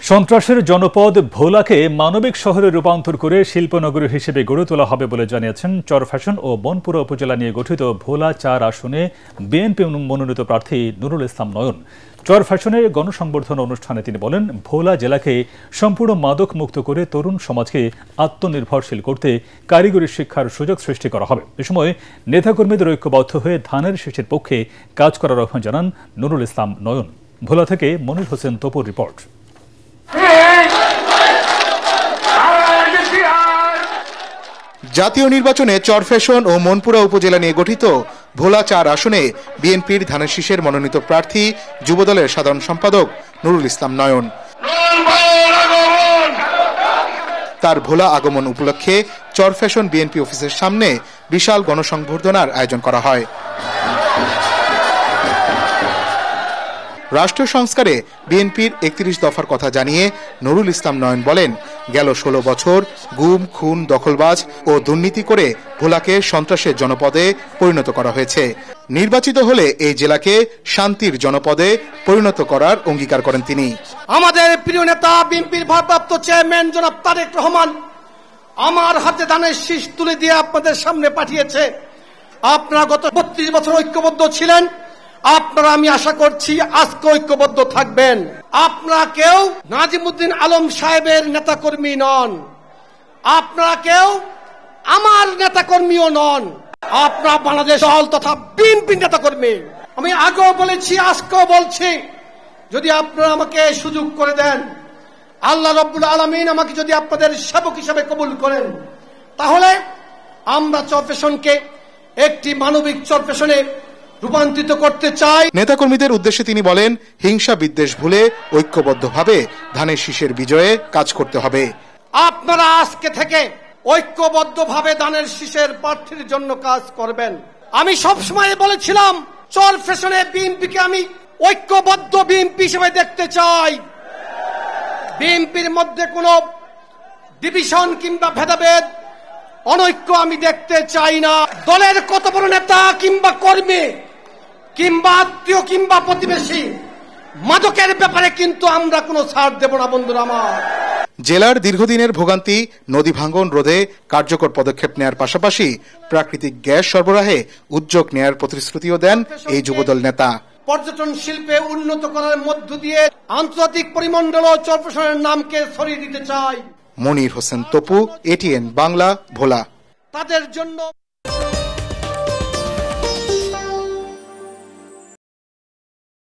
সন্ত্রাসের জনপদ ভোলাকে মানবিক শহরে রূপান্তর করে শিল্পনগরী হিসেবে গড়ে তোলা হবে বলে জানিয়েছেন চরফ্যাশন ও বনপুরা উপজেলা নিয়ে গঠিত ভোলা ৪ আসনে বিএনপি মনোনীত প্রার্থী নুরুল ইসলাম নয়ন। চরফ্যাশনের গণসংবর্ধনা অনুষ্ঠানে তিনি বলেন, ভোলা জেলাকে সম্পূর্ণ মাদক মুক্ত করে তরুণ সমাজকে আত্মনির্ভরশীল করতে কারিগরি শিক্ষার সুযোগ সৃষ্টি করা হবে। এ সময় নেতাকর্মীদের ঐক্যবদ্ধ হয়ে ধানের শীষের পক্ষে কাজ করার আহ্বান জানান নুরুল ইসলাম নয়ন। ভোলা থেকে মনির হোসেন তপুর রিপোর্ট। জাতীয় নির্বাচনে চরফ্যাশন ও মনপুরা উপজেলা নিয়ে গঠিত ভোলা ৪ আসনে বিএনপির ধানের শীষের মনোনীত প্রার্থী যুবদলের সাধারণ সম্পাদক নুরুল ইসলাম নয়ন। তার ভোলা আগমন উপলক্ষে চরফ্যাশন বিএনপি অফিসের সামনে বিশাল গণসংবর্ধনার আয়োজন করা হয়। রাষ্ট্র সংস্কারে বিএনপির ৩১ দফার কথা জানিয়ে নুরুল ইসলাম নয়ন বলেন, গেল ১৬ বছর গুম, খুন, দখলবাজ ও দুর্নীতি করে ভোলাকে সন্ত্রাসের জনপদে পরিণত করা হয়েছে। নির্বাচিত হলে এই জেলাকে শান্তির জনপদে পরিণত করার অঙ্গীকার করেন তিনি। আমাদের প্রিয় নেতা বিএনপির ভারপ্রাপ্ত চেয়ারম্যান জনাব তারেক রহমান আমার হাতে ধানের শীষ তুলে দিয়ে আপনাদের সামনে পাঠিয়েছে। আপনারা গত ৩২ বছর ঐক্যবদ্ধ ছিলেন, আপনারা আমি আশা করছি আজকে ঐক্যবদ্ধ থাকবেন। আপনারা কেউ নাজিমুদ্দিন আলম সাহেবের নেতাকর্মী নন, আপনারা কেউ আমার নেতাকর্মীও নন, আপনারা বাংলাদেশ দল তথা বিএনপির নেতাকর্মী। আমি আগেও বলেছি, আজকেও বলছি, যদি আপনারা আমাকে সুযোগ করে দেন, আল্লাহ রাব্বুল আলামিন আমাকে যদি আপনাদের সেবক হিসেবে কবুল করেন, তাহলে আমরা চরফ্যাশনকে একটি মানবিক চরফ্যাশনে রূপান্তরিত করতে চাই। নেতাকর্মীদের উদ্দেশ্যে তিনি বলেন, হিংসা বিদ্বেষ ভুলে ঐক্যবদ্ধভাবে ধানের শীষের বিজয়ে কাজ করতে হবে। আপনারা আজকে থেকে ঐক্যবদ্ধভাবে ধানের শীষের প্রার্থীর জন্য কাজ করবেন। আমি সবসময় বলেছিলাম, চরফ্যাশনে বিএনপিকে আমি ঐক্যবদ্ধ বিএনপি হিসেবে দেখতে চাই। বিএনপির মধ্যে কোনো ডিভিশন কিংবা ভেদাভেদ, অনৈক্য আমি দেখতে চাই না। দলের কত বড় নেতা কিংবা কর্মী কিংবা আত্মীয় কিংবা প্রতিবেশী, মাদকের ব্যাপারে কিন্তু আমরা কোনো ছাড় দেব না বন্ধুরা আমার। জেলার দীর্ঘদিনের ভোগান্তি নদী ভাঙ্গন রোধে কার্যকর পদক্ষেপ নেয়ার পাশাপাশি প্রাকৃতিক গ্যাস সরবরাহে উদ্যোগ নেয়ার প্রতিশ্রুতিও দেন এই যুবদল নেতা। পর্যটন শিল্পে উন্নত করার মধ্য দিয়ে আন্তর্জাতিক পরিমণ্ডল ও চরফ্যাশনের নামকে ছড়িয়ে দিতে চাই। মনির হোসেন তপু, এটিএন বাংলা, ভোলা। তাদের জন্য